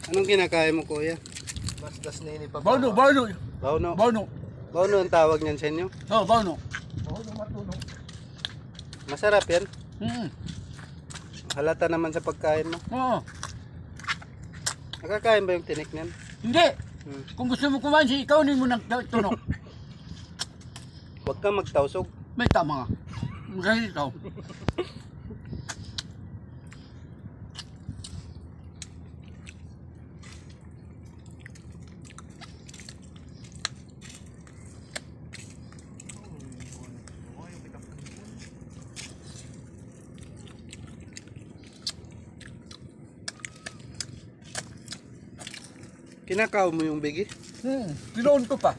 Anong kinakain mo, kuya? Bastas na ini pa. Bauno. Bauno. Bauno ang tawag niyan sa inyo? Oh, bauno. Bauno matunog. Masarap yan. Mm. Halata naman sa pagkain mo. Oo. Nakakain ba yung tinik niyan? Hindi. Hmm. Kung gusto mo kumain siya, ikaw mo ng tunog. Huwag kang magtausog. May tama nga. Magaling ikaw. Kinakaw mo yung bigi? Tinoon ko pa.